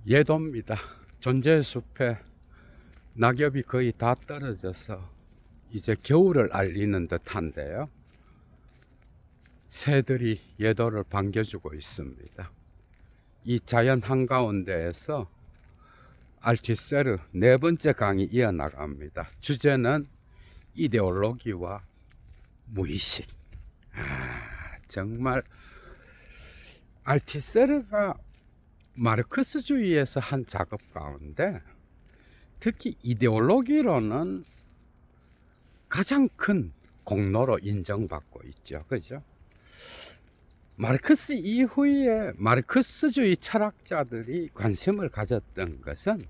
예도입니다. 존재의 숲에 낙엽이 거의 다 떨어져서 이제 겨울을 알리는 듯한데요. 새들이 예도를 반겨주고 있습니다. 이 자연 한가운데에서 알티세르 네 번째 강이 이어나갑니다. 주제는 이데올로기와 무의식. 정말 알티세르가 마르크스주의에서 한 작업 가운데 특히 이데올로기로는 가장 큰 공로로 인정받고 있죠. 그죠? 마르크스 이후에 마르크스주의 철학자들이 관심을 가졌던 것은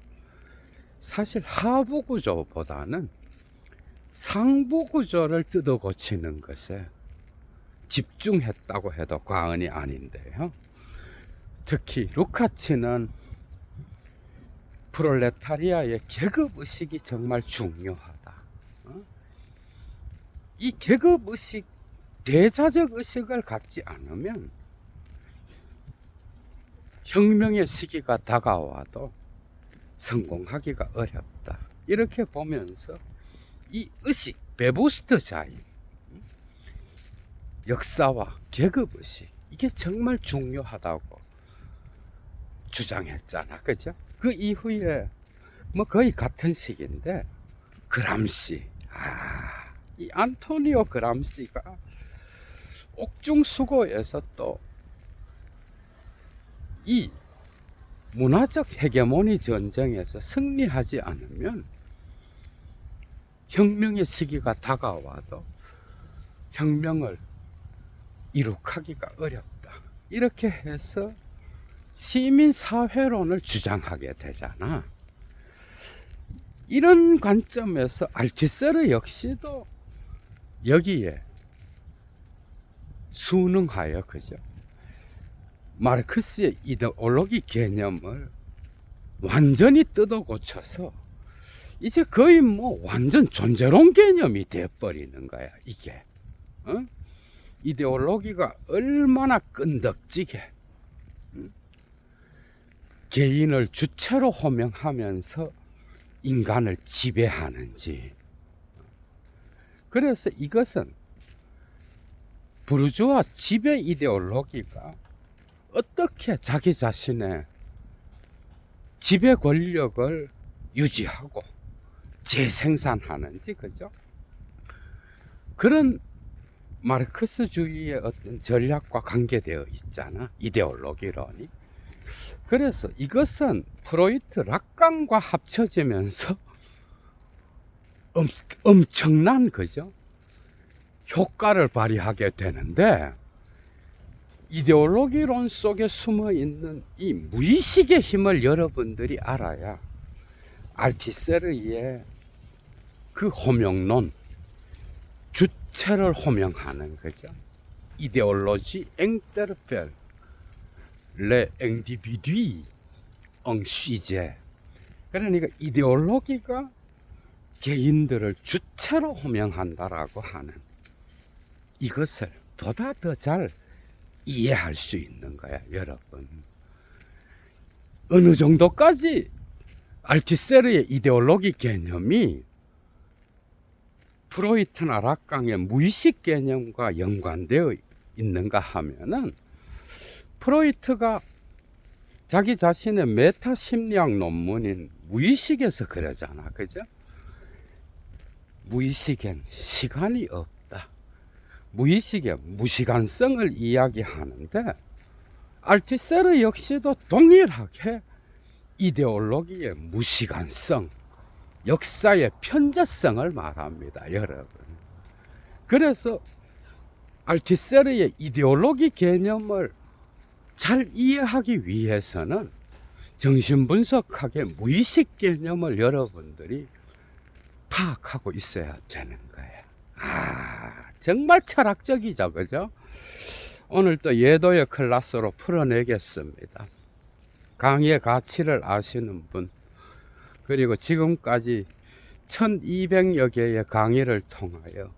사실 하부 구조보다는 상부 구조를 뜯어 고치는 것에 집중했다고 해도 과언이 아닌데요. 특히 루카치는 프롤레타리아의 계급의식이 정말 중요하다. 이 계급의식, 대자적 의식을 갖지 않으면 혁명의 시기가 다가와도 성공하기가 어렵다. 이렇게 보면서 이 의식, 베부스트자인 역사와 계급의식, 이게 정말 중요하다고 주장했잖아. 그죠? 그 이후에 뭐 거의 같은 시기인데 그람시, 이 안토니오 그람시가 옥중수고에서 또 이 문화적 헤게모니 전쟁에서 승리하지 않으면 혁명의 시기가 다가와도 혁명을 이룩하기가 어렵다. 이렇게 해서 시민사회론을 주장하게 되잖아. 이런 관점에서 알티세르 역시도 여기에 순응하여, 그죠? 마르크스의 이데올로기 개념을 완전히 뜯어 고쳐서 이제 거의 뭐 완전 존재론 개념이 되어버리는 거야, 이게. 이데올로기가 얼마나 끈덕지게 개인을 주체로 호명하면서 인간을 지배하는지. 그래서 이것은 부르주아 지배 이데올로기가 어떻게 자기 자신의 지배 권력을 유지하고 재생산하는지, 그죠? 그런 마르크스주의의 어떤 전략과 관계되어 있잖아, 이데올로기론이. 그래서 이것은 프로이트 락강과 합쳐지면서 엄청난, 그죠? 효과를 발휘하게 되는데, 이데올로기론 속에 숨어 있는 이 무의식의 힘을 여러분들이 알아야 알티세르의 그 호명론, 주체를 호명하는, 거죠. 이데올로지 앵테르펠 레 앵디비듀이 엉시제. 그러니까 이데올로기가 개인들을 주체로 호명한다라고 하는 이것을 보다 더 잘 이해할 수 있는 거야, 여러분. 어느 정도까지 알티세르의 이데올로기 개념이 프로이트나 락강의 무의식 개념과 연관되어 있는가 하면은, 프로이트가 자기 자신의 메타 심리학 논문인 무의식에서 그러잖아. 그죠? 무의식엔 시간이 없다. 무의식의 무시간성을 이야기하는데, 알티세르 역시도 동일하게 이데올로기의 무시간성, 역사의 편재성을 말합니다, 여러분. 그래서 알티세르의 이데올로기 개념을 잘 이해하기 위해서는 정신분석학의 무의식 개념을 여러분들이 파악하고 있어야 되는 거예요. 정말 철학적이죠, 그죠? 오늘 또 예도의 클래스로 풀어내겠습니다. 강의의 가치를 아시는 분, 그리고 지금까지 1200여 개의 강의를 통하여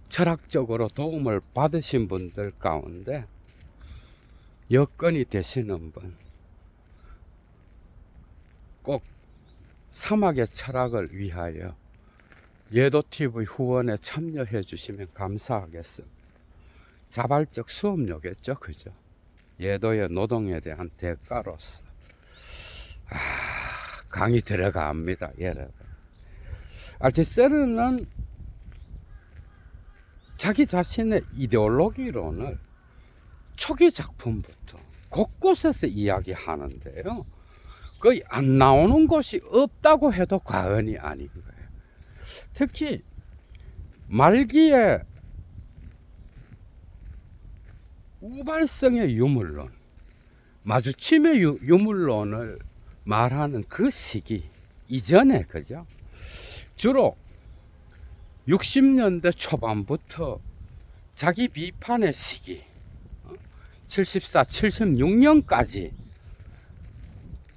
철학적으로 도움을 받으신 분들 가운데 여건이 되시는 분, 꼭 사막의 철학을 위하여 예도TV 후원에 참여해 주시면 감사하겠습니다. 자발적 수업료겠죠, 그죠? 예도의 노동에 대한 대가로서 강의 들어갑니다, 여러분. 알티세르는 자기 자신의 이데올로기론을 초기 작품부터 곳곳에서 이야기하는데요, 거의 안 나오는 곳이 없다고 해도 과언이 아닌 거예요. 특히 말기에 우발성의 유물론, 마주침의 유물론을 말하는 그 시기 이전에, 그죠? 주로 60년대 초반부터 자기 비판의 시기 74, 76년까지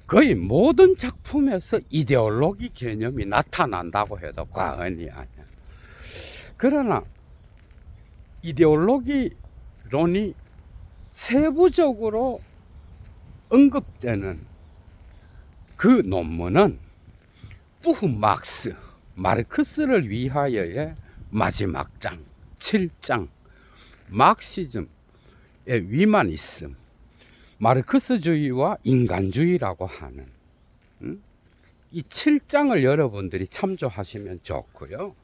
거의 모든 작품에서 이데올로기 개념이 나타난다고 해도 과언이 아니야. 그러나 이데올로기론이 세부적으로 언급되는 그 논문은 부후 막스, 마르크스를 위하여의 마지막 장 7장, 막시즘의 위만이즘, 마르크스주의와 인간주의라고 하는 이 7장을 여러분들이 참조하시면 좋고요.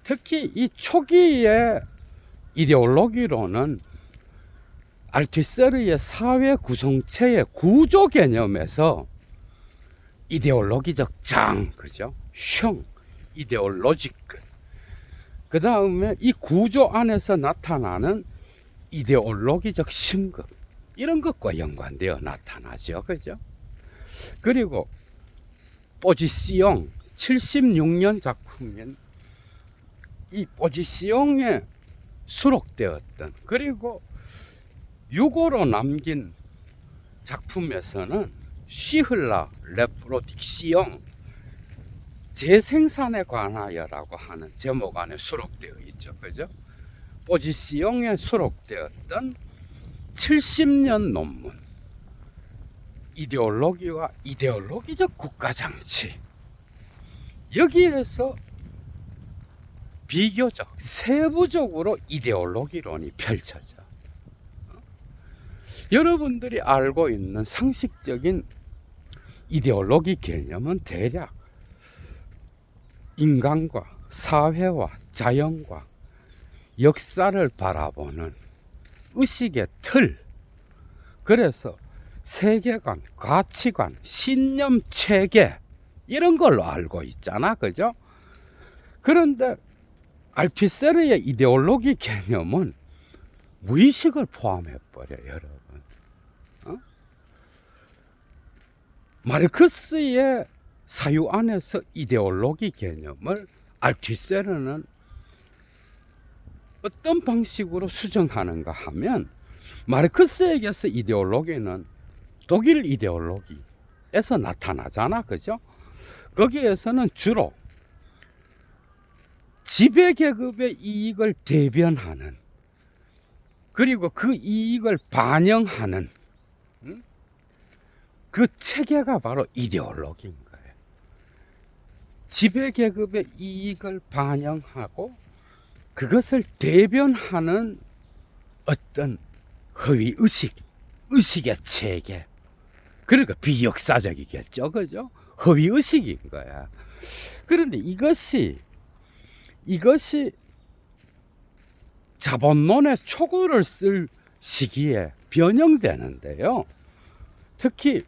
특히 이 초기의 이데올로기론은 알투세르의 사회 구성체의 구조 개념에서 이데올로기적 장, 그죠? 형, 이데올로직. 그 다음에 이 구조 안에서 나타나는 이데올로기적 심급, 이런 것과 연관되어 나타나죠, 그죠? 그리고 포지시옹 76년 작품인 이 포지시옹에 수록되었던, 그리고 유고로 남긴 작품에서는 시흘라 레프로딕시옹 재생산에 관하여라고 하는 제목 안에 수록되어 있죠, 그죠? 포지시옹에 수록되었던 70년 논문, 이데올로기와 이데올로기적 국가정치, 여기에서 비교적 세부적으로 이데올로기론이 펼쳐져. 여러분들이 알고 있는 상식적인 이데올로기 개념은 대략 인간과 사회와 자연과 역사를 바라보는 의식의 틀, 그래서 세계관, 가치관, 신념, 체계, 이런 걸로 알고 있잖아, 그죠? 그런데 알투세르의 이데올로기 개념은 무의식을 포함해버려요, 여러분. 마르크스의 사유 안에서 이데올로기 개념을 알투세르는 어떤 방식으로 수정하는가 하면, 마르크스에게서 이데올로기는 독일 이데올로기에서 나타나잖아, 그죠? 거기에서는 주로 지배계급의 이익을 대변하는, 그리고 그 이익을 반영하는 그 체계가 바로 이데올로기인 거예요. 지배계급의 이익을 반영하고 그것을 대변하는 어떤 허위의식, 의식의 체계, 그러니까 비역사적이겠죠, 그죠? 허위의식인 거야. 그런데 이것이 자본론의 초고를 쓸 시기에 변형되는데요, 특히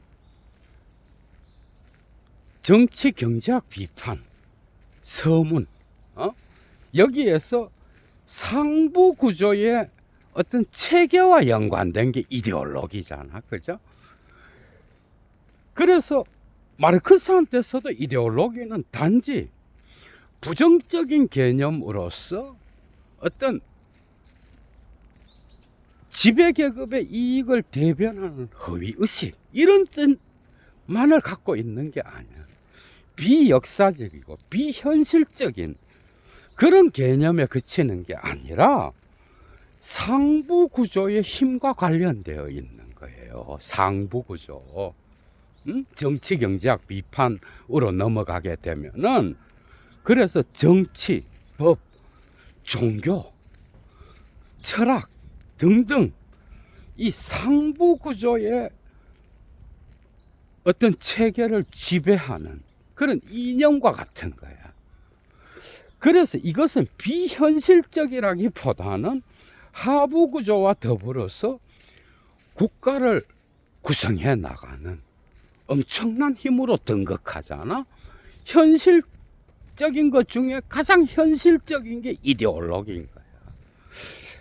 정치 경제학 비판, 서문, 여기에서 상부 구조의 어떤 체계와 연관된 게 이데올로기잖아, 그죠? 그래서 마르크스한테서도 이데올로기는 단지 부정적인 개념으로서 어떤 지배계급의 이익을 대변하는 허위의식, 이런 뜻만을 갖고 있는 게 아니야. 비역사적이고 비현실적인 그런 개념에 그치는 게 아니라 상부 구조의 힘과 관련되어 있는 거예요. 상부 구조. 정치 경제학 비판으로 넘어가게 되면은, 그래서 정치, 법, 종교, 철학 등등 이 상부 구조의 어떤 체계를 지배하는 그런 이념과 같은 거야. 그래서 이것은 비현실적이라기보다는 하부 구조와 더불어서 국가를 구성해 나가는 엄청난 힘으로 등극하잖아. 현실적인 것 중에 가장 현실적인 게 이데올로기인 거야.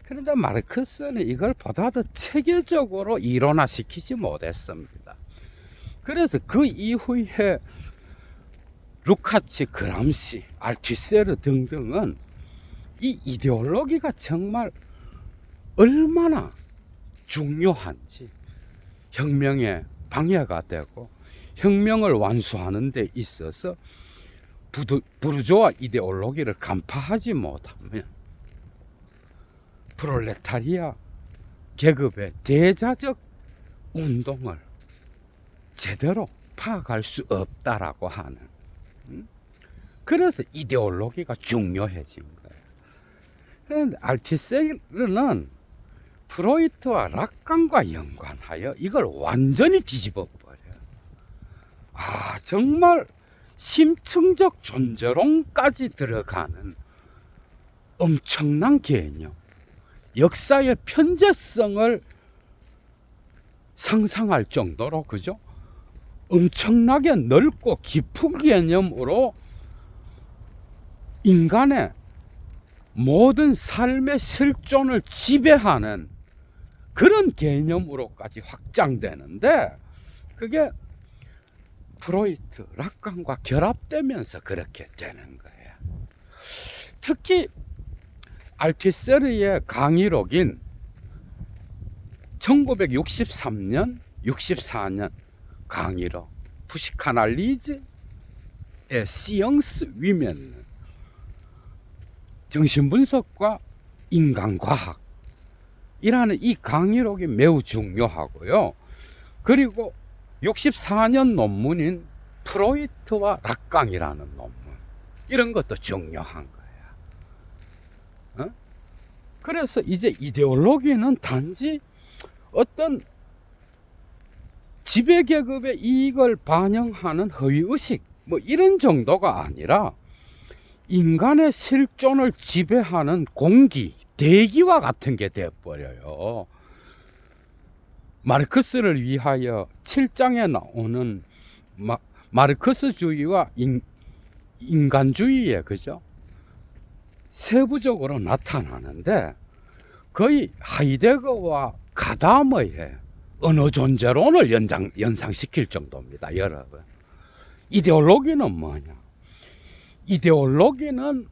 그런데 마르크스는 이걸 보다 더 체계적으로 이론화시키지 못했습니다. 그래서 그 이후에 루카치, 그람시, 알투세르 등등은 이 이데올로기가 정말 얼마나 중요한지, 혁명에 방해가 되고 혁명을 완수하는 데 있어서 부르주아 이데올로기를 간파하지 못하면 프롤레타리아 계급의 대자적 운동을 제대로 파악할 수 없다라고 하는, 그래서 이데올로기가 중요해진 거예요. 그런데 알티세르는 프로이트와 락강과 연관하여 이걸 완전히 뒤집어 버려요. 정말 심층적 존재론까지 들어가는 엄청난 개념, 역사의 편재성을 상상할 정도로, 그죠? 엄청나게 넓고 깊은 개념으로 인간의 모든 삶의 실존을 지배하는 그런 개념으로까지 확장되는데, 그게 프로이트, 락강과 결합되면서 그렇게 되는 거예요. 특히 알티세르의 강의록인 1963년, 64년 강의록 푸시카날리즈의 시영스 위면은 정신분석과 인간과학이라는 이 강의록이 매우 중요하고요. 그리고 64년 논문인 프로이트와 락강이라는 논문, 이런 것도 중요한 거야. 그래서 이제 이데올로기는 단지 어떤 지배계급의 이익을 반영하는 허위의식 뭐 이런 정도가 아니라 인간의 실존을 지배하는 공기, 대기와 같은 게 되어버려요. 마르크스를 위하여 7장에 나오는 마르크스주의와 인간주의에, 그죠? 세부적으로 나타나는데, 거의 하이데거와 가다머의 언어 존재론을 연상시킬 정도입니다, 여러분. 이데올로기는 뭐냐? 이데올로기는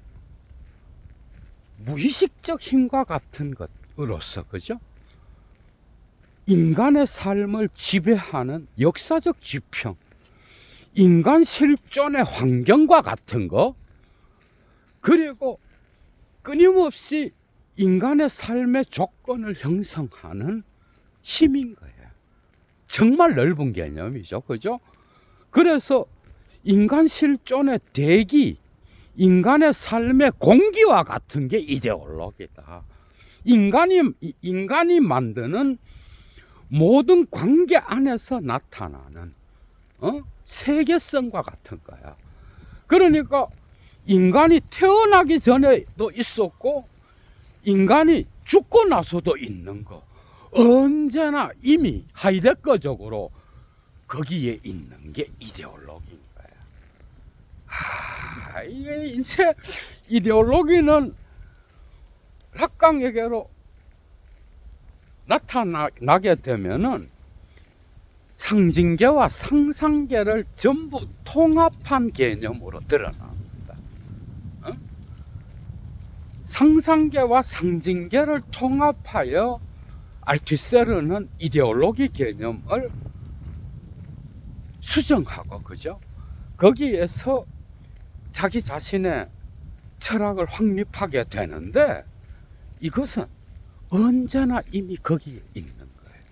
무의식적 힘과 같은 것으로서, 그죠? 인간의 삶을 지배하는 역사적 지평, 인간 실존의 환경과 같은 거, 그리고 끊임없이 인간의 삶의 조건을 형성하는 힘인 거예요. 정말 넓은 개념이죠, 그죠? 그래서 인간 실존의 대기, 인간의 삶의 공기와 같은 게 이데올로기다. 인간이 만드는 모든 관계 안에서 나타나는 세계성과 같은 거야. 그러니까 인간이 태어나기 전에도 있었고 인간이 죽고 나서도 있는 거, 언제나 이미 하이데거적으로 거기에 있는 게 이데올로기인 거야. 이게 이제 이데올로기는 락강에게로 나타나게 되면은 상징계와 상상계를 전부 통합한 개념으로 드러납니다. 상상계와 상징계를 통합하여 알투세르는 이데올로기 개념을 수정하고, 그죠? 거기에서 자기 자신의 철학을 확립하게 되는데, 이것은 언제나 이미 거기에 있는 거예요.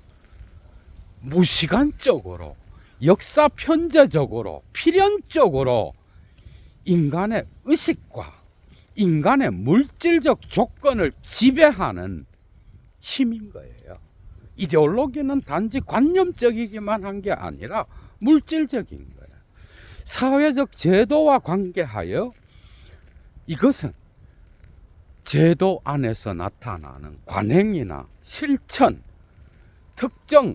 무시간적으로 역사 편제적으로 필연적으로 인간의 의식과 인간의 물질적 조건을 지배하는 힘인 거예요. 이데올로기는 단지 관념적이기만 한 게 아니라 물질적인 거예요. 사회적 제도와 관계하여 이것은 제도 안에서 나타나는 관행이나 실천, 특정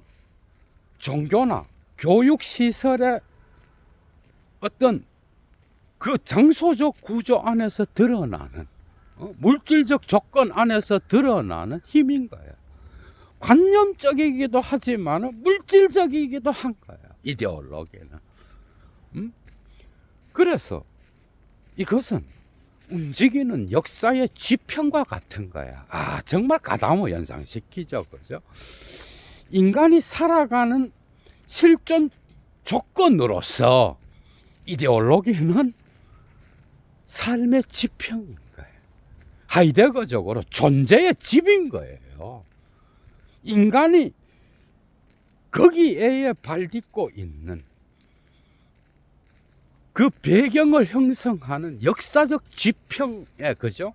종교나 교육시설의 어떤 그 장소적 구조 안에서 드러나는 물질적 조건 안에서 드러나는 힘인 거예요. 관념적이기도 하지만 물질적이기도 한 거예요. 이데올로기는. 그래서 이것은 움직이는 역사의 지평과 같은 거야. 아, 정말 가다모 연상시키죠. 그죠? 인간이 살아가는 실존 조건으로서 이데올로기는 삶의 지평인 거예요. 하이데거적으로 존재의 집인 거예요. 인간이 거기에 발딛고 있는 그 배경을 형성하는 역사적 지평의 그죠?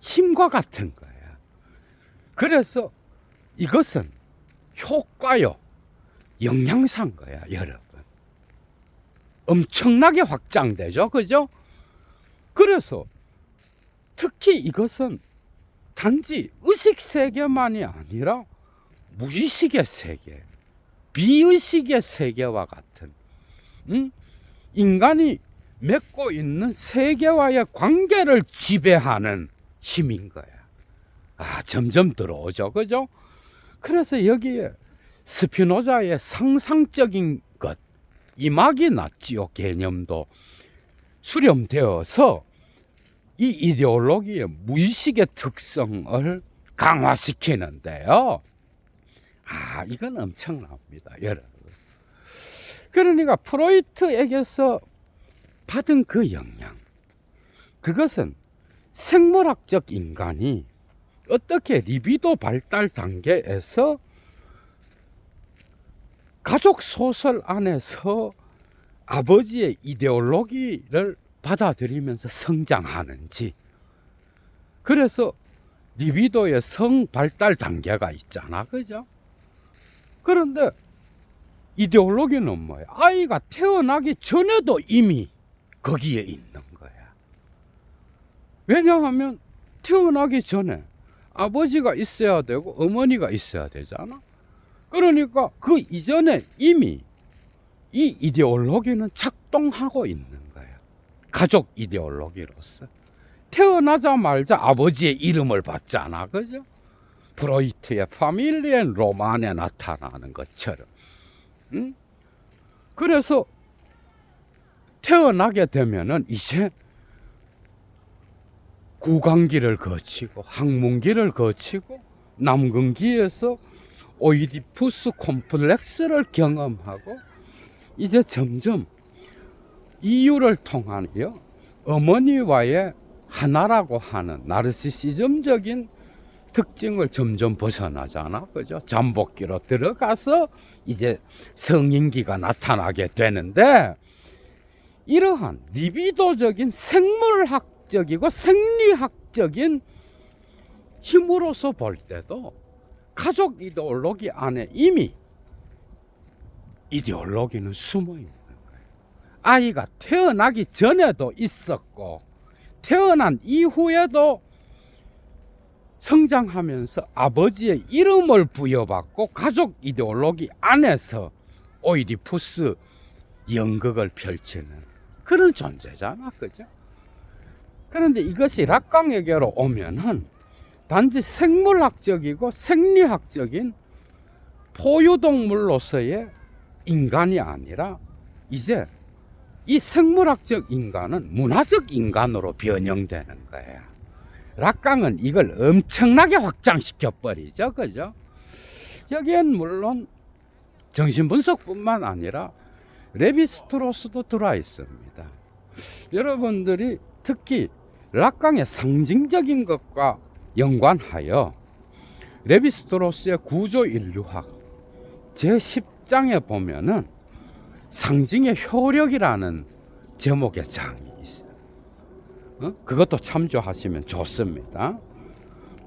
힘과 같은 거예요. 그래서 이것은 효과요, 영향사인 거야, 여러분. 엄청나게 확장되죠, 그죠? 그래서 특히 이것은 단지 의식 세계만이 아니라 무의식의 세계, 비의식의 세계와 같은 인간이 맺고 있는 세계와의 관계를 지배하는 힘인 거야. 아, 점점 들어오죠, 그죠? 그래서 여기에 스피노자의 상상적인 것, 이막이 났지요. 개념도 수렴되어서 이 이데올로기의 무의식의 특성을 강화시키는데요. 아, 이건 엄청납니다, 여러분. 그러니까 프로이트에게서 받은 그 영향, 그것은 생물학적 인간이 어떻게 리비도 발달 단계에서 가족 소설 안에서 아버지의 이데올로기를 받아들이면서 성장하는지. 그래서 리비도의 성 발달 단계가 있잖아, 그죠? 그런데 이데올로기는 뭐예요? 아이가 태어나기 전에도 이미 거기에 있는 거야. 왜냐하면 태어나기 전에 아버지가 있어야 되고 어머니가 있어야 되잖아. 그러니까 그 이전에 이미 이 이데올로기는 작동하고 있는 거예요. 가족 이데올로기로서. 태어나자마자 아버지의 이름을 받잖아, 그죠? 프로이트의 파밀리엔 로만에 나타나는 것처럼. 그래서 태어나게 되면은 이제 구강기를 거치고 학문기를 거치고 남근기에서 오이디푸스 콤플렉스를 경험하고 이제 점점 이유를 통하여 어머니와의 하나라고 하는 나르시시즘적인 특징을 점점 벗어나잖아, 그죠? 잠복기로 들어가서 이제 성인기가 나타나게 되는데, 이러한 리비도적인 생물학적이고 생리학적인 힘으로서 볼 때도 가족 이데올로기 안에 이미 이데올로기는 숨어 있는 거예요. 아이가 태어나기 전에도 있었고 태어난 이후에도 성장하면서 아버지의 이름을 부여받고 가족 이데올로기 안에서 오이디푸스 연극을 펼치는 그런 존재잖아, 그죠? 그런데 이것이 락강에게로 오면은 단지 생물학적이고 생리학적인 포유동물로서의 인간이 아니라 이제 이 생물학적 인간은 문화적 인간으로 변형되는 거야. 락강은 이걸 엄청나게 확장시켜 버리죠, 그죠? 여기엔 물론 정신분석뿐만 아니라 레비스트로스도 들어와 있습니다. 여러분들이 특히 락강의 상징적인 것과 연관하여 레비스트로스의 구조인류학 제10장에 보면은 상징의 효력이라는 제목의 장이 있어요. 그것도 참조하시면 좋습니다.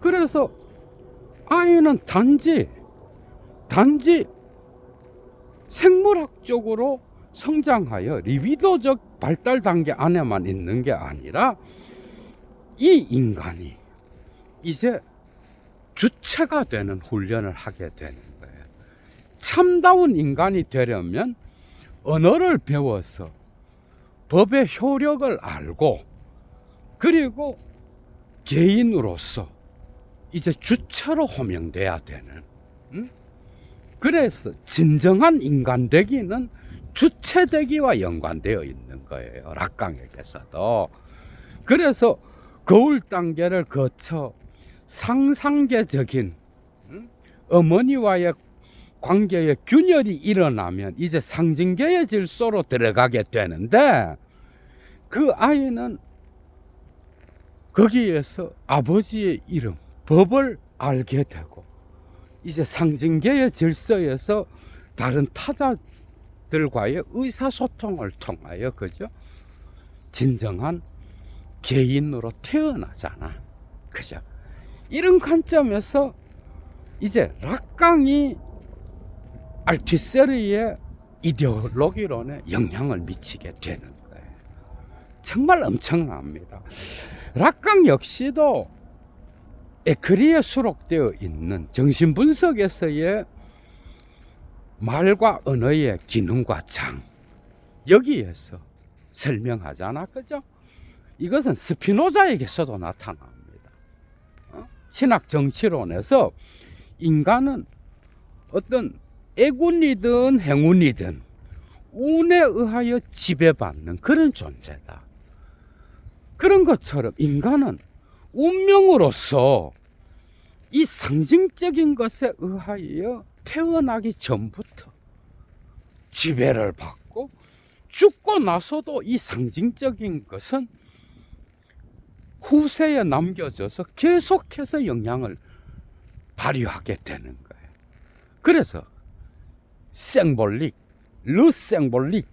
그래서 아이는 단지 생물학적으로 성장하여 리비도적 발달 단계 안에만 있는 게 아니라 이 인간이 이제 주체가 되는 훈련을 하게 되는 거예요. 참다운 인간이 되려면 언어를 배워서 법의 효력을 알고 그리고 개인으로서 이제 주체로 호명돼야 되는, 그래서 진정한 인간 되기는 주체 되기와 연관되어 있는 거예요. 락강에게서도. 그래서 거울 단계를 거쳐 상상계적인 어머니와의 관계의 균열이 일어나면 이제 상징계의 질서로 들어가게 되는데, 그 아이는 거기에서 아버지의 이름, 법을 알게 되고 이제 상징계의 질서에서 다른 타자들과의 의사소통을 통하여, 그죠? 진정한 개인으로 태어나잖아. 그죠? 이런 관점에서 이제 락강이 알투세르의 이데올로기론에 영향을 미치게 되는 거예요. 정말 엄청납니다. 락강 역시도 에크리에 수록되어 있는 정신분석에서의 말과 언어의 기능과 장, 여기에서 설명하잖아. 그죠? 이것은 스피노자에게서도 나타납니다. 신학 정치론에서 인간은 어떤 애군이든 행운이든 운에 의하여 지배받는 그런 존재다. 그런 것처럼 인간은 운명으로서 이 상징적인 것에 의하여 태어나기 전부터 지배를 받고 죽고 나서도 이 상징적인 것은 후세에 남겨져서 계속해서 영향을 발휘하게 되는 거예요. 그래서 생볼릭, 르생볼릭,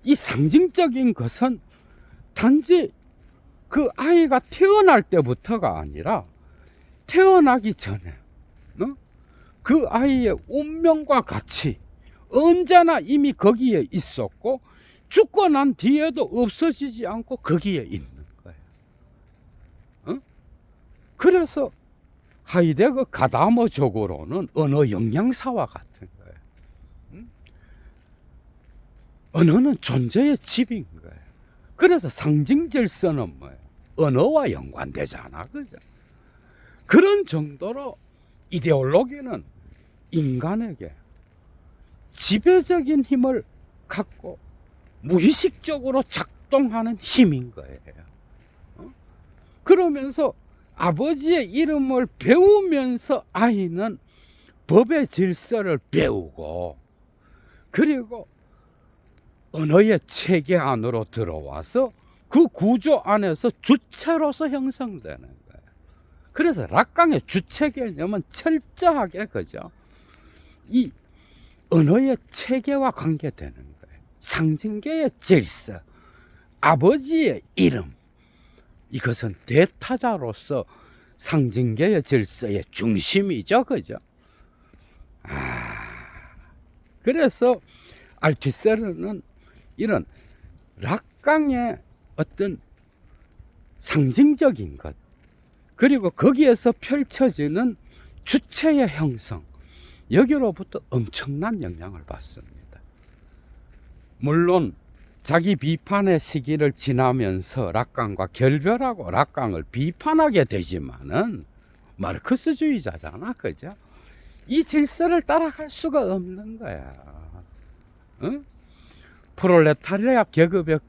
이 상징적인 것은 단지 그 아이가 태어날 때부터가 아니라 태어나기 전에 그 아이의 운명과 같이 언제나 이미 거기에 있었고 죽고 난 뒤에도 없어지지 않고 거기에 있는 거예요. 그래서 하이데거 가다머적으로는 언어 영양사와 같은 거예요. 언어는 존재의 집인 거예요. 그래서 상징 질서는 뭐예요? 언어와 연관되잖아. 그죠? 그런 정도로 이데올로기는 인간에게 지배적인 힘을 갖고 무의식적으로 작동하는 힘인 거예요. 그러면서 아버지의 이름을 배우면서 아이는 법의 질서를 배우고 그리고 언어의 체계 안으로 들어와서 그 구조 안에서 주체로서 형성되는 거예요. 그래서 락강의 주체 개념은 철저하게, 그죠? 이 언어의 체계와 관계되는 거예요. 상징계의 질서, 아버지의 이름, 이것은 대타자로서 상징계의 질서의 중심이죠. 그죠? 그래서 알투세르는 이런 락강의 어떤 상징적인 것, 그리고 거기에서 펼쳐지는 주체의 형성, 여기로부터 엄청난 영향을 받습니다. 물론 자기 비판의 시기를 지나면서 락강과 결별하고 락강을 비판하게 되지만은 마르크스주의자잖아. 그죠? 이 질서를 따라갈 수가 없는 거야. 응? 프롤레타리아 계급의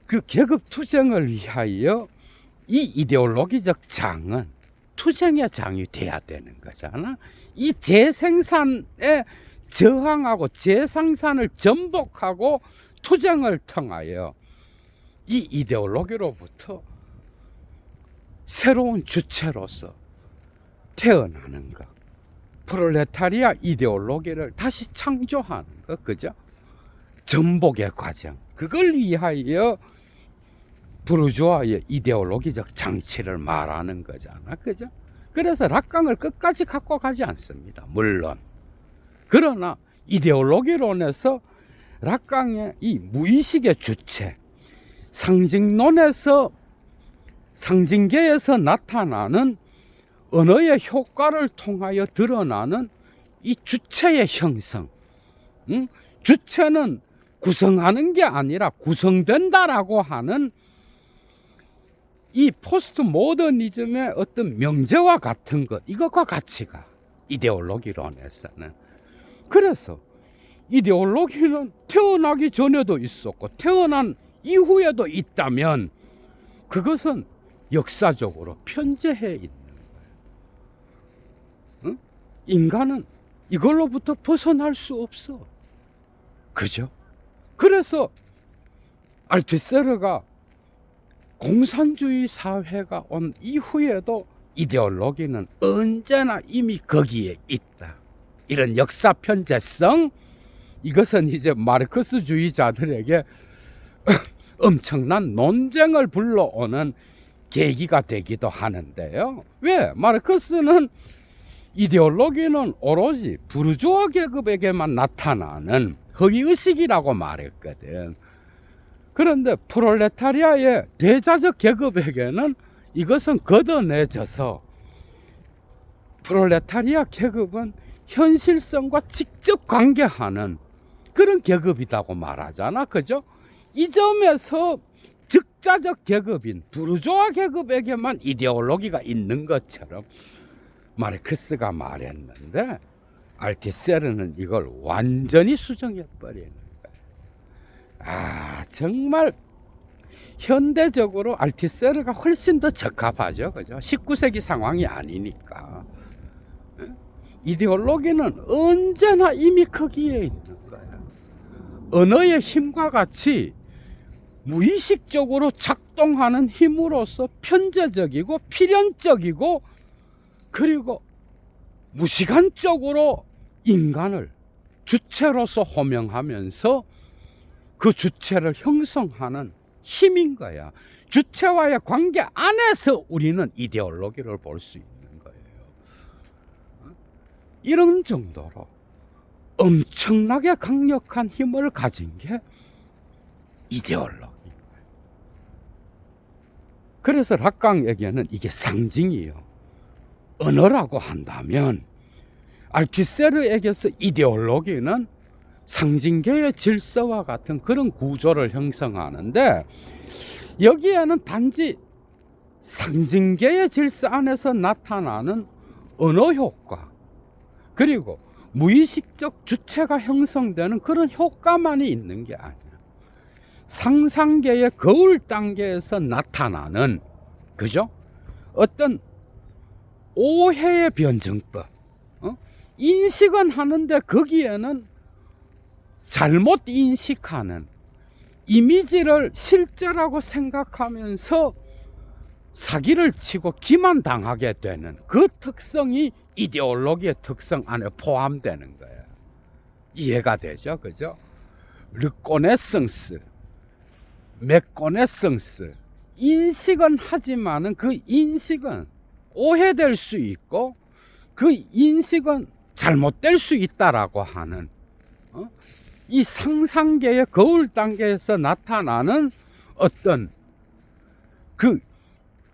그 계급 투쟁을 위하여 이 이데올로기적 장은 투쟁의 장이 돼야 되는 거잖아. 이 재생산에 저항하고 재생산을 전복하고 투쟁을 통하여 이 이데올로기로부터 새로운 주체로서 태어나는 것, 프롤레타리아 이데올로기를 다시 창조하는 것, 그죠? 전복의 과정, 그걸 위하여 부르주아의 이데올로기적 장치를 말하는 거잖아, 그죠? 그래서 락강을 끝까지 갖고 가지 않습니다, 물론. 그러나 이데올로기론에서 락강의 이 무의식의 주체, 상징론에서, 상징계에서 나타나는 언어의 효과를 통하여 드러나는 이 주체의 형성, 주체는 구성하는 게 아니라 구성된다라고 하는 이 포스트 모더니즘의 어떤 명제와 같은 것, 이것과 가치가 이데올로기론에서는. 그래서 이데올로기는 태어나기 전에도 있었고 태어난 이후에도 있다면 그것은 역사적으로 편재해 있는 거예요. 인간은 이걸로부터 벗어날 수 없어. 그죠? 그래서 알투세르가 공산주의 사회가 온 이후에도 이데올로기는 언제나 이미 거기에 있다. 이런 역사 편재성, 이것은 이제 마르크스주의자들에게 엄청난 논쟁을 불러오는 계기가 되기도 하는데요. 왜? 마르크스는 이데올로기는 오로지 부르주아 계급에게만 나타나는 허위의식이라고 말했거든. 그런데 프롤레타리아의 대자적 계급에게는 이것은 걷어내져서 프롤레타리아 계급은 현실성과 직접 관계하는 그런 계급이라고 말하잖아, 그죠? 이 점에서 즉자적 계급인 부르주아 계급에게만 이데올로기가 있는 것처럼 마르크스가 말했는데 알티세르는 이걸 완전히 수정해 버리는 거예요. 정말 현대적으로 알티세르가 훨씬 더 적합하죠, 그죠? 19세기 상황이 아니니까. 이데올로기는 언제나 이미 거기에 있는 거예요. 언어의 힘과 같이 무의식적으로 작동하는 힘으로서 편재적이고 필연적이고 그리고 무시간적으로 인간을 주체로서 호명하면서 그 주체를 형성하는 힘인 거야. 주체와의 관계 안에서 우리는 이데올로기를 볼 수 있는 거예요. 이런 정도로 엄청나게 강력한 힘을 가진 게 이데올로기. 그래서 락강에게는 이게 상징이요. 언어라고 한다면 알투세르에게서 이데올로기는 상징계의 질서와 같은 그런 구조를 형성하는데 여기에는 단지 상징계의 질서 안에서 나타나는 언어 효과 그리고 무의식적 주체가 형성되는 그런 효과만이 있는 게 아니야. 상상계의 거울 단계에서 나타나는, 그죠? 어떤 오해의 변증법, 인식은 하는데 거기에는 잘못 인식하는 이미지를 실제라고 생각하면서 사기를 치고 기만당하게 되는 그 특성이 이데올로기의 특성 안에 포함되는 거예요. 이해가 되죠? 그죠? 르꼬네성스, 메꼬네성스, 인식은 하지만은 그 인식은 오해될 수 있고 그 인식은 잘못될 수 있다라고 하는 이 상상계의 거울 단계에서 나타나는 어떤 그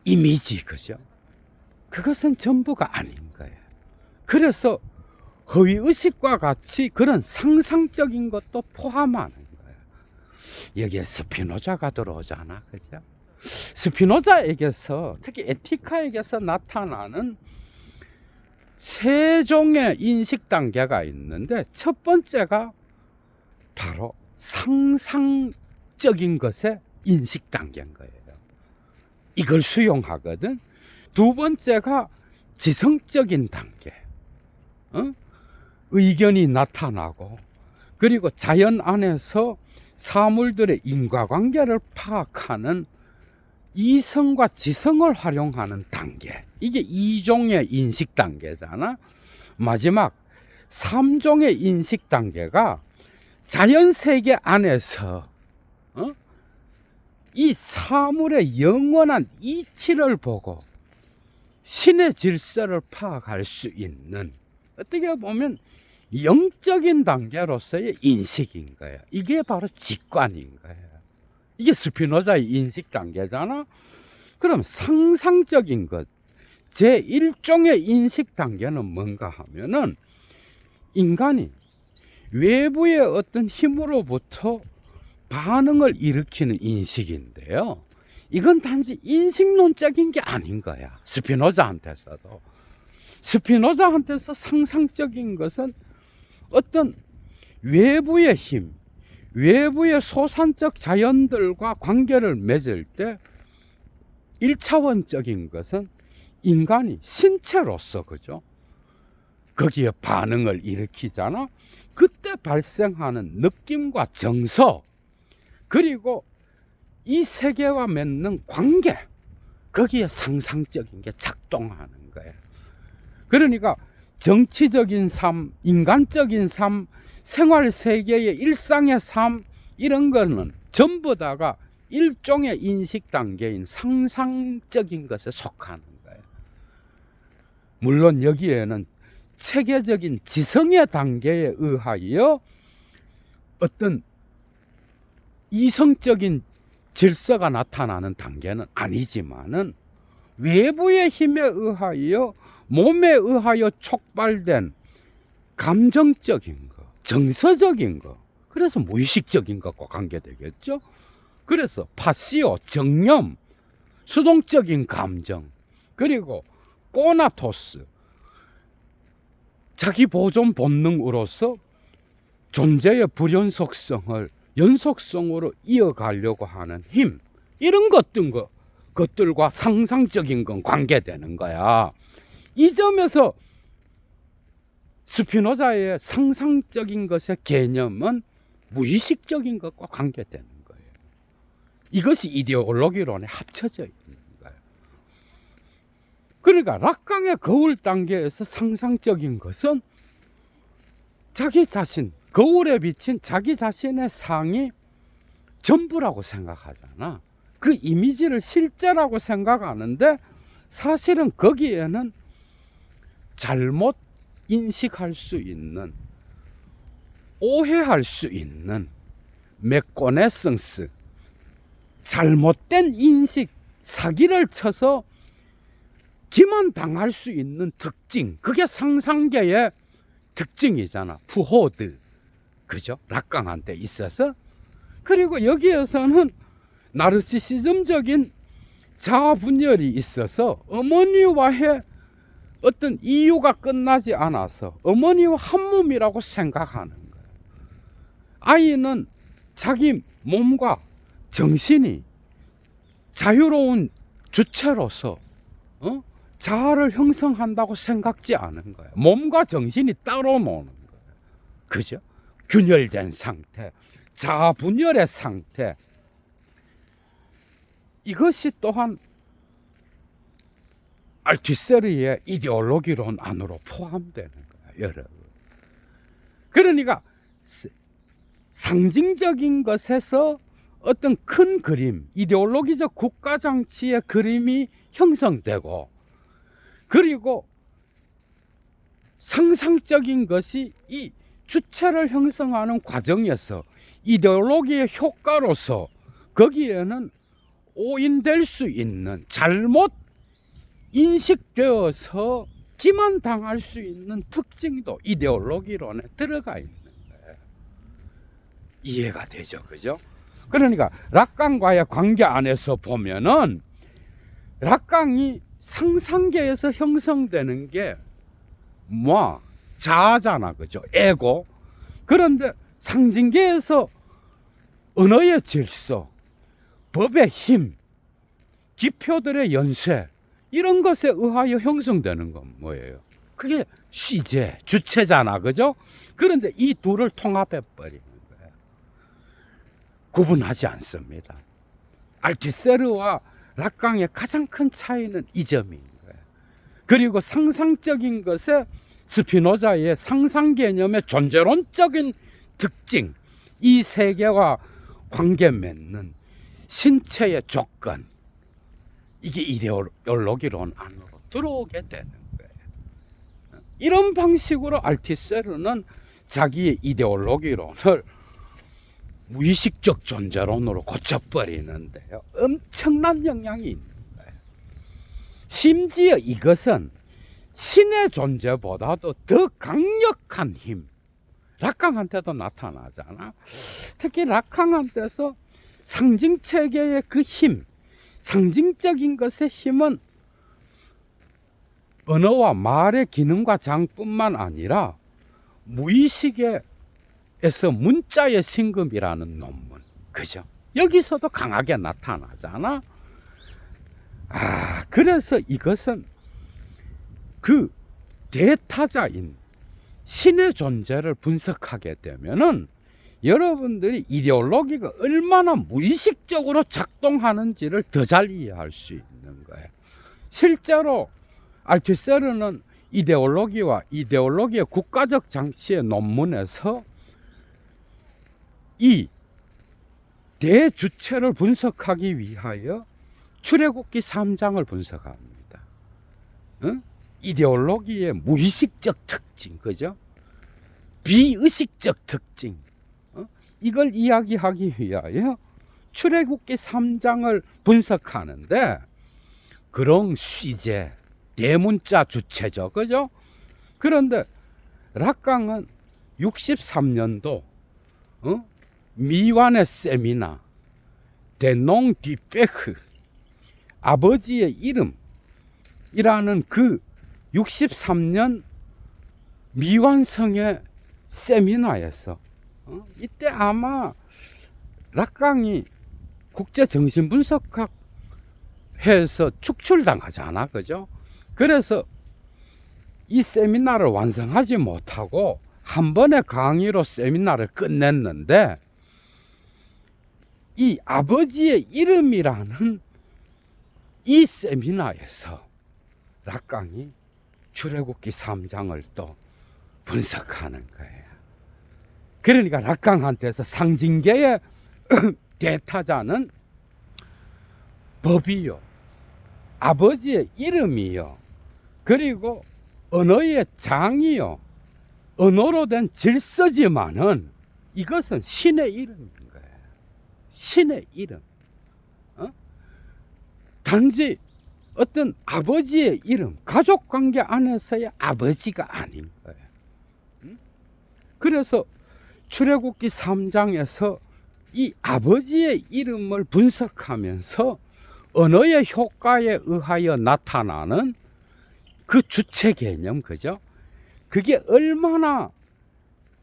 이미지, 그죠? 그것은 전부가 아닌 거예요. 그래서 허위의식과 같이 그런 상상적인 것도 포함하는 거예요. 여기에 스피노자가 들어오잖아, 그죠? 스피노자에게서, 특히 에티카에게서 나타나는 세 종의 인식 단계가 있는데 첫 번째가 바로 상상적인 것의 인식 단계인 거예요. 이걸 수용하거든. 두 번째가 지성적인 단계, 의견이 나타나고 그리고 자연 안에서 사물들의 인과관계를 파악하는 이성과 지성을 활용하는 단계, 이게 2종의 인식 단계잖아. 마지막 3종의 인식 단계가 자연 세계 안에서 이 사물의 영원한 이치를 보고 신의 질서를 파악할 수 있는, 어떻게 보면 영적인 단계로서의 인식인 거예요. 이게 바로 직관인 거예요. 이게 스피노자의 인식 단계잖아. 그럼 상상적인 것, 제1종의 인식 단계는 뭔가 하면은 인간이 외부의 어떤 힘으로부터 반응을 일으키는 인식인데요. 이건 단지 인식론적인 게 아닌 거야. 스피노자한테서도. 스피노자한테서 상상적인 것은 어떤 외부의 힘, 외부의 소산적 자연들과 관계를 맺을 때 1차원적인 것은 인간이 신체로서, 그죠? 거기에 반응을 일으키잖아. 그때 발생하는 느낌과 정서, 그리고 이 세계와 맺는 관계, 거기에 상상적인 게 작동하는 거예요. 그러니까 정치적인 삶, 인간적인 삶, 생활 세계의 일상의 삶, 이런 거는 전부 다가 일종의 인식 단계인 상상적인 것에 속하는 거예요. 물론 여기에는 체계적인 지성의 단계에 의하여 어떤 이성적인 질서가 나타나는 단계는 아니지만은 외부의 힘에 의하여, 몸에 의하여 촉발된 감정적인 거, 정서적인 거, 그래서 무의식적인 것과 관계되겠죠. 그래서 파시오, 정념, 수동적인 감정, 그리고 꼬나토스, 자기 보존 본능으로서 존재의 불연속성을 연속성으로 이어가려고 하는 힘, 이런 것들과 상상적인 건 관계되는 거야. 이 점에서 스피노자의 상상적인 것의 개념은 무의식적인 것과 관계되는 거예요. 이것이 이데올로기론에 합쳐져 있는 거예요. 그러니까 락강의 거울 단계에서 상상적인 것은 자기 자신, 거울에 비친 자기 자신의 상이 전부라고 생각하잖아. 그 이미지를 실제라고 생각하는데 사실은 거기에는 잘못 인식할 수 있는, 오해할 수 있는 메코네성스, 잘못된 인식, 사기를 쳐서 기만당할 수 있는 특징, 그게 상상계의 특징이잖아. 푸호드, 그죠? 락강한테 있어서. 그리고 여기에서는 나르시시즘적인 자아 분열이 있어서 어머니와의 어떤 이유가 끝나지 않아서 어머니와 한 몸이라고 생각하는 거예요. 아이는 자기 몸과 정신이 자유로운 주체로서 자아를 형성한다고 생각지 않은 거예요. 몸과 정신이 따로 노는 거예요. 그죠? 균열된 상태, 자아 분열의 상태. 이것이 또한 알투세르의 이데올로기론 안으로 포함되는 거예요, 여러분. 그러니까 상징적인 것에서 어떤 큰 그림, 이데올로기적 국가정치의 그림이 형성되고, 그리고 상상적인 것이 이 주체를 형성하는 과정에서 이데올로기의 효과로서 거기에는 오인될 수 있는, 잘못 인식되어서 기만당할 수 있는 특징도 이데올로기론에 들어가 있는 거예요. 이해가 되죠, 그죠? 그러니까 락강과의 관계 안에서 보면은 락강이 상상계에서 형성되는 게 자아잖아, 그죠? 에고. 그런데 상징계에서 언어의 질서, 법의 힘, 기표들의 연쇄, 이런 것에 의하여 형성되는 건 뭐예요? 그게 시제, 주체잖아, 그죠? 그런데 이 둘을 통합해 버리는 거예요. 구분하지 않습니다. 알투세르와 락강의 가장 큰 차이는 이 점인 거예요. 그리고 상상적인 것에 스피노자의 상상 개념의 존재론적인 특징, 이 세계와 관계 맺는 신체의 조건, 이게 이데올로기론 안으로 들어오게 되는 거예요. 이런 방식으로 알티세르는 자기의 이데올로기론을 무의식적 존재론으로 고쳐버리는데요, 엄청난 영향이 있는 거예요. 심지어 이것은 신의 존재보다도 더 강력한 힘, 라캉한테도 나타나잖아. 특히 라캉한테서 상징체계의 그 힘, 상징적인 것의 힘은 언어와 말의 기능과 장뿐만 아니라 무의식에서 문자의 신금이라는 논문, 그죠? 여기서도 강하게 나타나잖아. 그래서 이것은 그 대타자인 신의 존재를 분석하게 되면은 여러분들이 이데올로기가 얼마나 무의식적으로 작동하는지를 더 잘 이해할 수 있는 거예요. 실제로 알투세르는 이데올로기와 이데올로기의 국가적 장치의 논문에서 이 대주체를 분석하기 위하여 출애굽기 3장을 분석합니다. 응? 이데올로기의 무의식적 특징, 그죠? 비의식적 특징, 이걸 이야기하기 위하여 출애굽기 3장을 분석하는데, 그런 시제, 대문자 주체죠, 그죠? 그런데 락강은 63년도 미완의 세미나 데농 디페크, 아버지의 이름이라는 그 63년 미완성의 세미나에서 이때 아마 락강이 국제정신분석학회에서 축출당하잖아, 그죠? 그래서 이 세미나를 완성하지 못하고 한 번의 강의로 세미나를 끝냈는데, 이 아버지의 이름이라는 이 세미나에서 락강이 출애굽기 3장을 또 분석하는 거예요. 그러니까 락강한테서 상징계의 대타자는 법이요, 아버지의 이름이요, 그리고 언어의 장이요, 언어로 된 질서지만은 이것은 신의 이름인 거예요. 신의 이름. 단지 어떤 아버지의 이름, 가족관계 안에서의 아버지가 아닌 거예요. 그래서 출애굽기 3장에서 이 아버지의 이름을 분석하면서 언어의 효과에 의하여 나타나는 그 주체 개념, 그죠? 그게 얼마나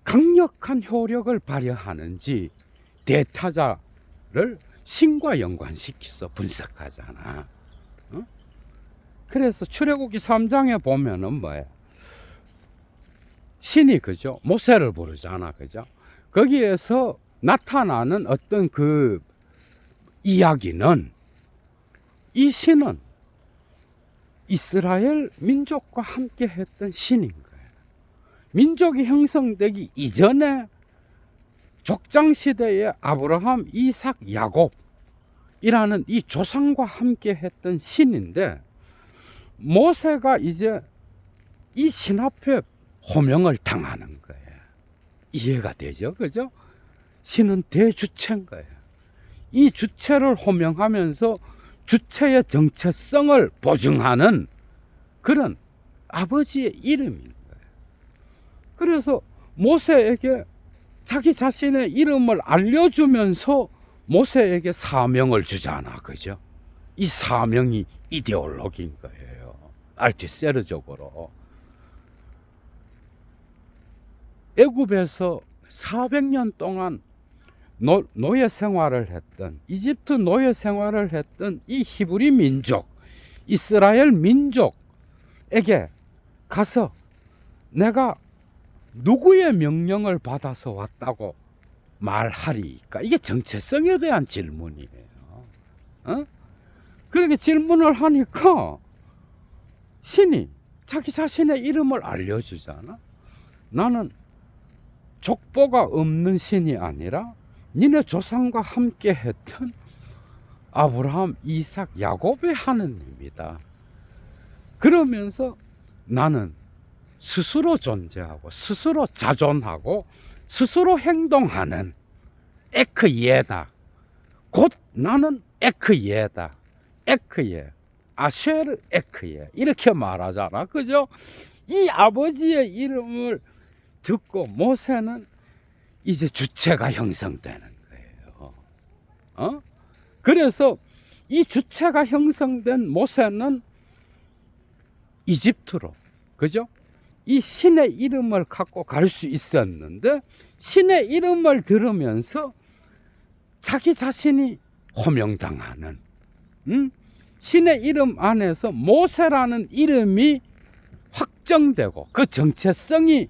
강력한 효력을 발휘하는지 대타자를 신과 연관시켜서 분석하잖아. 그래서 출애굽기 3장에 보면은 뭐예요? 신이, 그죠? 모세를 부르잖아, 그죠? 거기에서 나타나는 어떤 그 이야기는, 이 신은 이스라엘 민족과 함께 했던 신인 거예요. 민족이 형성되기 이전에 족장 시대에 아브라함, 이삭, 야곱이라는 이 조상과 함께 했던 신인데, 모세가 이제 이 신 앞에 호명을 당하는 거예요. 이해가 되죠, 그죠? 신은 대주체인 거예요. 이 주체를 호명하면서 주체의 정체성을 보증하는 그런 아버지의 이름인 거예요. 그래서 모세에게 자기 자신의 이름을 알려주면서 모세에게 사명을 주잖아, 그죠? 이 사명이 이데올로기인 거예요. 알티세르적으로. 애굽에서 400년 동안 노예 생활을 했던, 이집트 노예 생활을 했던 이 히브리 민족, 이스라엘 민족에게 가서 내가 누구의 명령을 받아서 왔다고 말하리까? 이게 정체성에 대한 질문이에요. 그렇게 질문을 하니까 신이 자기 자신의 이름을 알려주잖아. 나는 족보가 없는 신이 아니라 니네 조상과 함께 했던 아브라함, 이삭, 야곱의 하느님이다. 그러면서 나는 스스로 존재하고 스스로 자존하고 스스로 행동하는 에크예다. 곧 나는 에크예다. 에크예, 아쉐르 에크예, 이렇게 말하잖아. 그죠? 이 아버지의 이름을 듣고 모세는 이제 주체가 형성되는 거예요. 그래서 이 주체가 형성된 모세는 이집트로, 그죠? 이 신의 이름을 갖고 갈 수 있었는데, 신의 이름을 들으면서 자기 자신이 호명당하는, 신의 이름 안에서 모세라는 이름이 확정되고 그 정체성이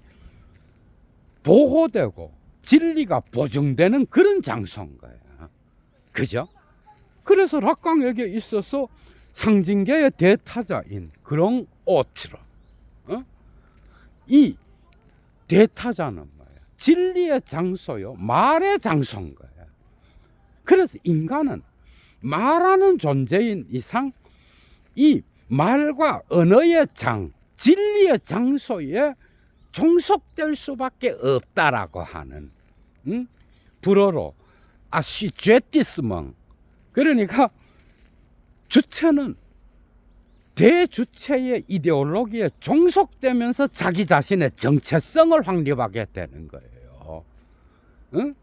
보호되고 진리가 보증되는 그런 장소인 거야. 그죠? 그래서 락강에게 있어서 상징계의 대타자인 그런 오트로, 이 대타자는 뭐예요? 진리의 장소요, 말의 장소인 거예요. 그래서 인간은 말하는 존재인 이상 이 말과 언어의 장, 진리의 장소에 종속될 수밖에 없다라고 하는, 불어로 아시죄티스멍, 그러니까 주체는 대주체의 이데올로기에 종속되면서 자기 자신의 정체성을 확립하게 되는 거예요.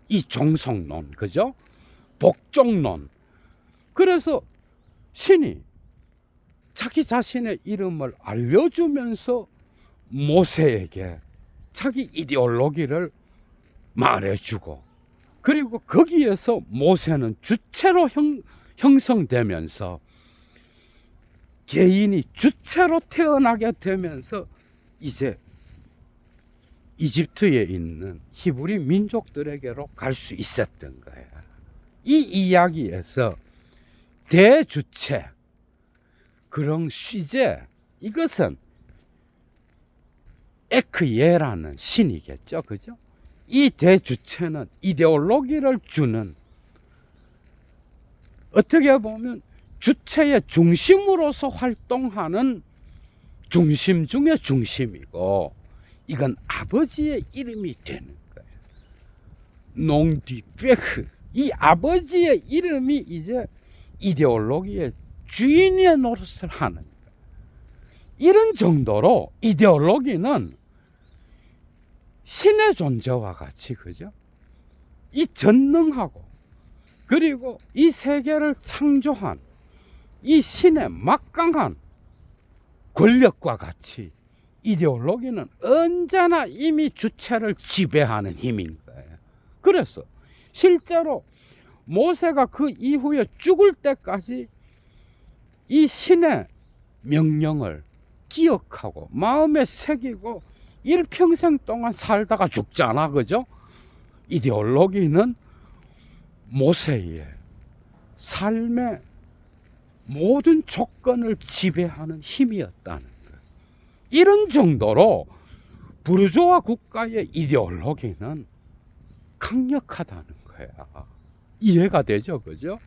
이 종속론, 그죠? 복종론. 그래서 신이 자기 자신의 이름을 알려주면서 모세에게 자기 이데올로기를 말해주고, 그리고 거기에서 모세는 주체로 형성되면서 개인이 주체로 태어나게 되면서 이제 이집트에 있는 히브리 민족들에게로 갈 수 있었던 거예요. 이 이야기에서 대주체, 그런 쉬제, 이것은 에크예라는 신이겠죠, 그죠? 이 대주체는 이데올로기를 주는, 어떻게 보면 주체의 중심으로서 활동하는 중심 중의 중심이고, 이건 아버지의 이름이 되는 거예요. 농디페크, 이 아버지의 이름이 이제 이데올로기의 주인의 노릇을 하는 거예요. 이런 정도로 이데올로기는 신의 존재와 같이, 그죠? 이 전능하고 그리고 이 세계를 창조한 이 신의 막강한 권력과 같이 이데올로기는 언제나 이미 주체를 지배하는 힘인 거예요. 그래서 실제로 모세가 그 이후에 죽을 때까지 이 신의 명령을 기억하고 마음에 새기고 일평생 동안 살다가 죽잖아, 그죠? 이데올로기는 모세의 삶의 모든 조건을 지배하는 힘이었다는 거예요. 이런 정도로 부르주아 국가의 이데올로기는 강력하다는 거야. 이해가 되죠, 그죠?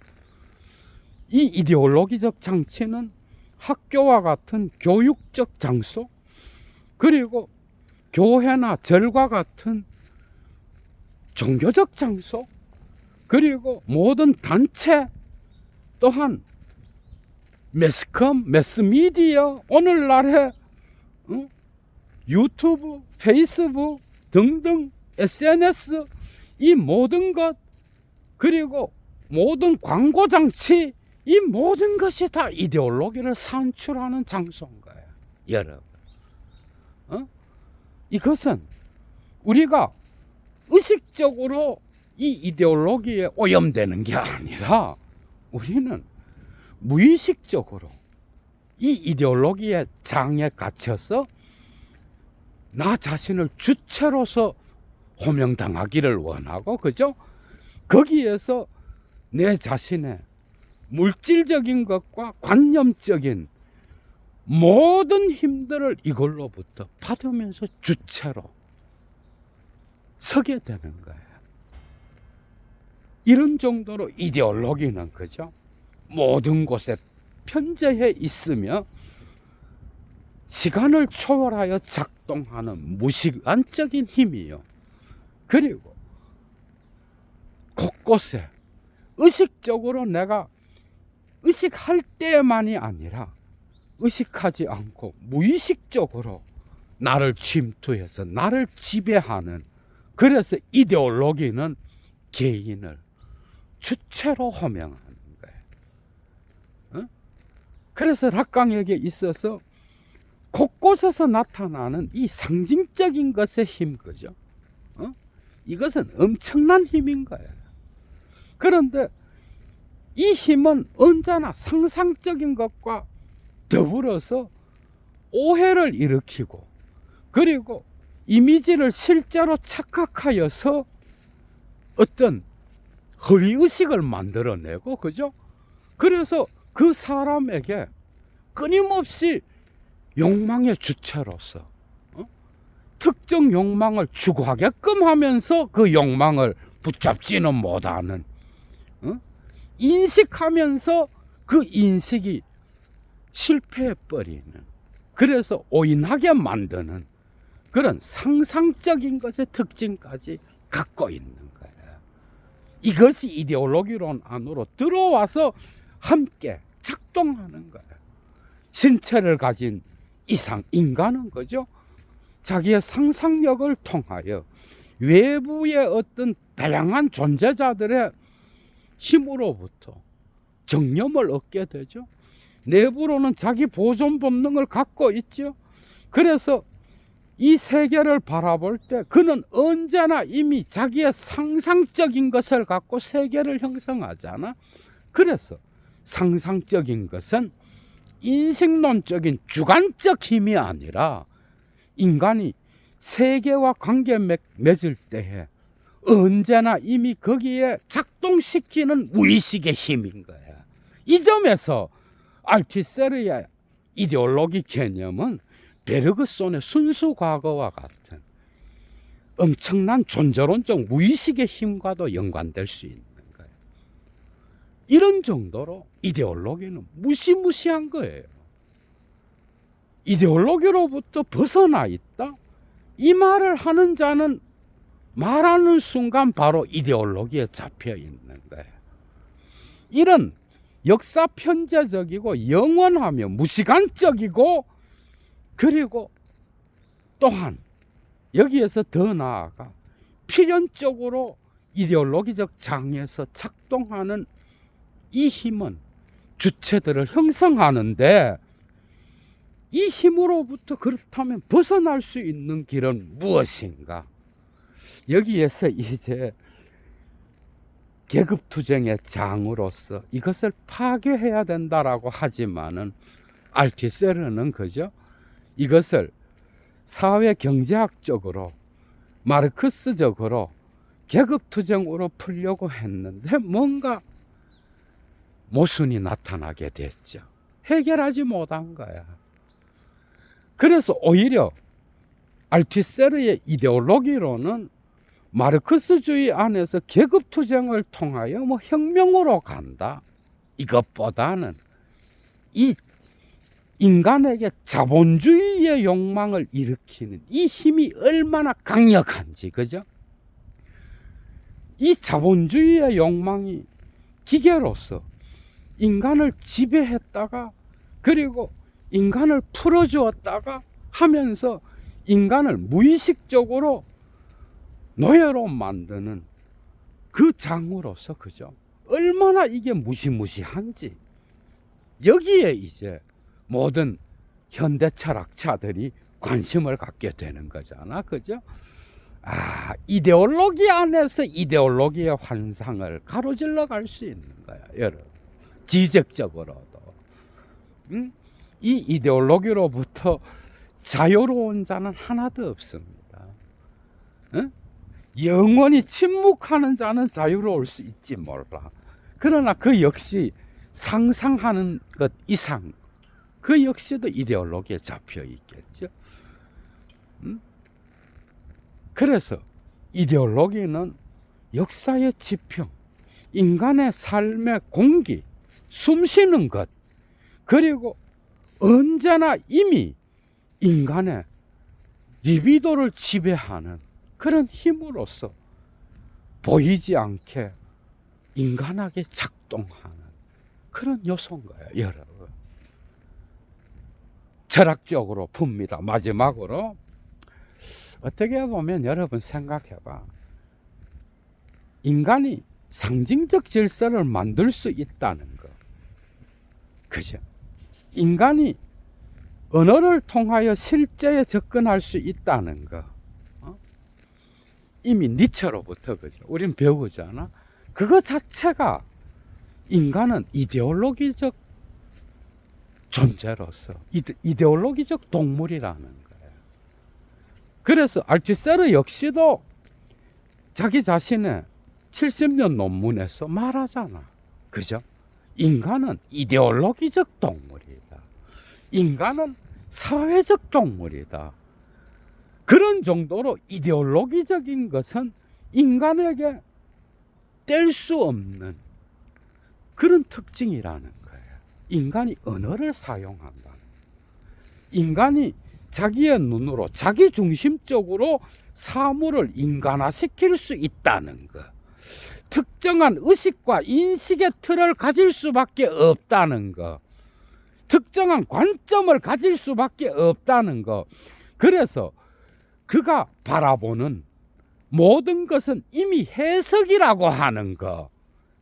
이 이데올로기적 장치는 학교와 같은 교육적 장소, 그리고 교회나 절과 같은 종교적 장소, 그리고 모든 단체, 또한 매스컴, 매스미디어, 오늘날의 유튜브, 페이스북 등등 SNS, 이 모든 것, 그리고 모든 광고 장치, 이 모든 것이 다 이데올로기를 산출하는 장소인 거예요, 여러분. 이것은 우리가 의식적으로 이 이데올로기에 오염되는 게 아니라 우리는 무의식적으로 이 이데올로기의 장에 갇혀서 나 자신을 주체로서 호명당하기를 원하고, 그죠? 거기에서 내 자신의 물질적인 것과 관념적인 모든 힘들을 이걸로부터 받으면서 주체로 서게 되는 거예요. 이런 정도로 이데올로기는 그죠? 모든 곳에 편재해 있으며 시간을 초월하여 작동하는 무시간적인 힘이요. 그리고 곳곳에 의식적으로 내가 의식할 때만이 아니라 의식하지 않고 무의식적으로 나를 침투해서 나를 지배하는, 그래서 이데올로기는 개인을 주체로 호명하는 거예요. 그래서 락강에게 있어서 곳곳에서 나타나는 이 상징적인 것의 힘, 그죠? 이것은 엄청난 힘인 거예요. 그런데 이 힘은 언제나 상상적인 것과 더불어서 오해를 일으키고, 그리고 이미지를 실제로 착각하여서 어떤 허위의식을 만들어내고, 그죠? 그래서 그 사람에게 끊임없이 욕망의 주체로서 특정 욕망을 추구하게끔 하면서 그 욕망을 붙잡지는 못하는, 인식하면서 그 인식이 실패해버리는, 그래서 오인하게 만드는 그런 상상적인 것의 특징까지 갖고 있는 거예요. 이것이 이데올로기론 안으로 들어와서 함께 작동하는 거예요. 신체를 가진 이상 인간은 그죠? 자기의 상상력을 통하여 외부의 어떤 다양한 존재자들의 힘으로부터 정념을 얻게 되죠. 내부로는 자기 보존 본능을 갖고 있죠. 그래서 이 세계를 바라볼 때 그는 언제나 이미 자기의 상상적인 것을 갖고 세계를 형성하잖아. 그래서 상상적인 것은 인식론적인 주관적 힘이 아니라 인간이 세계와 관계 맺을 때에 언제나 이미 거기에 작동시키는 무의식의 힘인 거야. 이 점에서 알티세르의 이데올로기 개념은 베르그손의 순수 과거와 같은 엄청난 존재론적 무의식의 힘과도 연관될 수 있는 거예요. 이런 정도로 이데올로기는 무시무시한 거예요. 이데올로기로부터 벗어나 있다? 이 말을 하는 자는 말하는 순간 바로 이데올로기에 잡혀 있는 거예요. 이런 역사 편재적이고 영원하며 무시간적이고, 그리고 또한 여기에서 더 나아가 필연적으로 이데올로기적 장에서 작동하는 이 힘은 주체들을 형성하는데, 이 힘으로부터 그렇다면 벗어날 수 있는 길은 무엇인가? 여기에서 이제 계급투쟁의 장으로서 이것을 파괴해야 된다라고 하지만은 알티세르는 그죠? 이것을 사회 경제학적으로 마르크스적으로 계급투쟁으로 풀려고 했는데 뭔가 모순이 나타나게 됐죠. 해결하지 못한 거야. 그래서 오히려 알티세르의 이데올로기로는 마르크스주의 안에서 계급투쟁을 통하여 뭐 혁명으로 간다, 이것보다는 이 인간에게 자본주의의 욕망을 일으키는 이 힘이 얼마나 강력한지, 그죠? 이 자본주의의 욕망이 기계로서 인간을 지배했다가, 그리고 인간을 풀어주었다가 하면서 인간을 무의식적으로 노예로 만드는 그 장으로서, 그죠? 얼마나 이게 무시무시한지, 여기에 이제 모든 현대 철학자들이 관심을 갖게 되는 거잖아, 그죠? 이데올로기 안에서 이데올로기의 환상을 가로질러 갈 수 있는 거야, 여러분. 지적적으로도. 이 이데올로기로부터 자유로운 자는 하나도 없습니다. 영원히 침묵하는 자는 자유로울 수 있지 몰라. 그러나 그 역시 상상하는 것 이상 그 역시도 이데올로기에 잡혀 있겠죠. 그래서 이데올로기는 역사의 지평, 인간의 삶의 공기, 숨쉬는 것, 그리고 언제나 이미 인간의 리비도를 지배하는 그런 힘으로서 보이지 않게 인간에게 작동하는 그런 요소인 거예요, 여러분. 철학적으로 풉니다. 마지막으로 어떻게 보면 여러분 생각해봐. 인간이 상징적 질서를 만들 수 있다는 거. 그죠? 인간이 언어를 통하여 실제에 접근할 수 있다는 거. 이미 니체로부터, 그죠? 우린 배우잖아. 그거 자체가 인간은 이데올로기적 존재로서 이데올로기적 동물이라는 거예요. 그래서 알투세르 역시도 자기 자신의 70년 논문에서 말하잖아. 그죠? 인간은 이데올로기적 동물이다. 인간은 사회적 동물이다. 그런 정도로 이데올로기적인 것은 인간에게 뗄 수 없는 그런 특징이라는 거예요. 인간이 언어를 사용한다는 거예요. 인간이 자기의 눈으로 자기 중심적으로 사물을 인간화시킬 수 있다는 것. 특정한 의식과 인식의 틀을 가질 수밖에 없다는 것. 특정한 관점을 가질 수밖에 없다는 것. 그래서 그가 바라보는 모든 것은 이미 해석이라고 하는 것.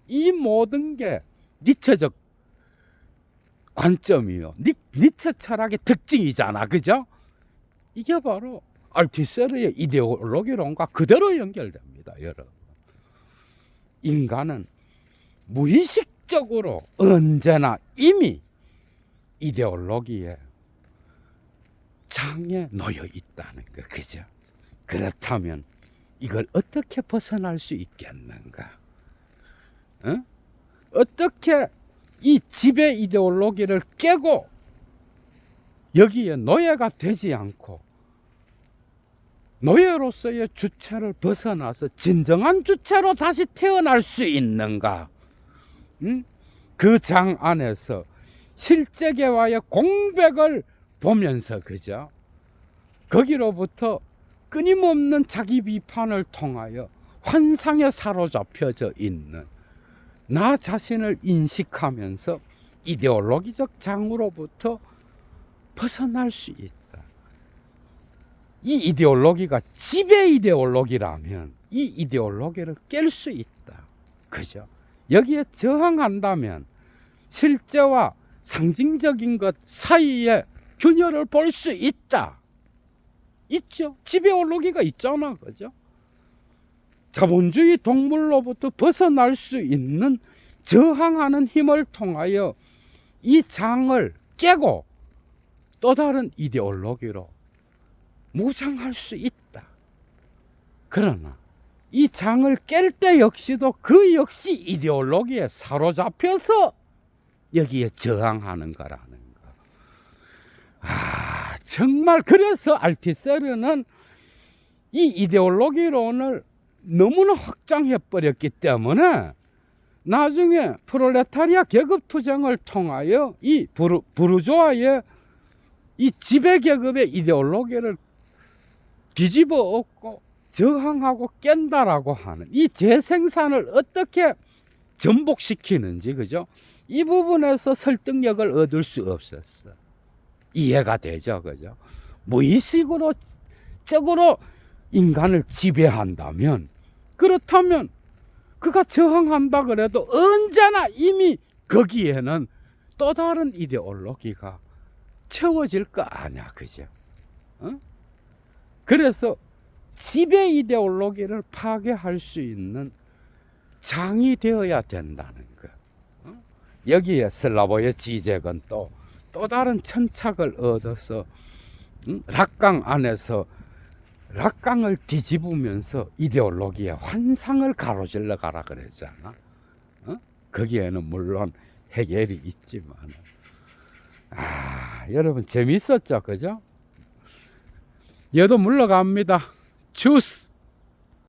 이 모든 게 니체적 관점이요. 니체 철학의 특징이잖아. 그죠? 이게 바로 알투세르의 이데올로기론과 그대로 연결됩니다, 여러분. 인간은 무의식적으로 언제나 이미 이데올로기에 장에 놓여 있다는 거, 그죠? 그렇다면 이걸 어떻게 벗어날 수 있겠는가? 어떻게 이 지배 이데올로기를 깨고 여기에 노예가 되지 않고 노예로서의 주체를 벗어나서 진정한 주체로 다시 태어날 수 있는가? 그 장 안에서 실제계와의 공백을 보면서, 그죠? 거기로부터 끊임없는 자기 비판을 통하여 환상에 사로잡혀져 있는 나 자신을 인식하면서 이데올로기적 장으로부터 벗어날 수 있다. 이 이데올로기가 지배 이데올로기라면 이 이데올로기를 깰 수 있다. 그죠? 여기에 저항한다면 실제와 상징적인 것 사이에 균열을 볼 수 있다. 있죠. 지배올로기가 있잖아. 그죠? 자본주의 동물로부터 벗어날 수 있는 저항하는 힘을 통하여 이 장을 깨고 또 다른 이데올로기로 무장할 수 있다. 그러나 이 장을 깰 때 역시도 그 역시 이데올로기에 사로잡혀서 여기에 저항하는 거라는 거. 정말 그래서 알투세르는 이 이데올로기론을 너무나 확장해 버렸기 때문에 나중에 프롤레타리아 계급 투쟁을 통하여 이 부르주아의 이 지배 계급의 이데올로기를 뒤집어 엎고 저항하고 깬다라고 하는 이 재생산을 어떻게 전복시키는지, 그죠? 이 부분에서 설득력을 얻을 수 없었어. 이해가 되죠, 그죠? 무의식으로 적으로 인간을 지배한다면, 그렇다면 그가 저항한다 그래도 언제나 이미 거기에는 또 다른 이데올로기가 채워질 거 아니야, 그죠? 그래서 지배 이데올로기를 파괴할 수 있는 장이 되어야 된다는 거. 여기에 슬라보의 지적은 또 다른 천착을 얻어서 락강 안에서 락강을 뒤집으면서 이데올로기의 환상을 가로질러 가라 그랬잖아. 거기에는 물론 해결이 있지만 여러분 재밌었죠, 그죠? 얘도 물러갑니다. 주스.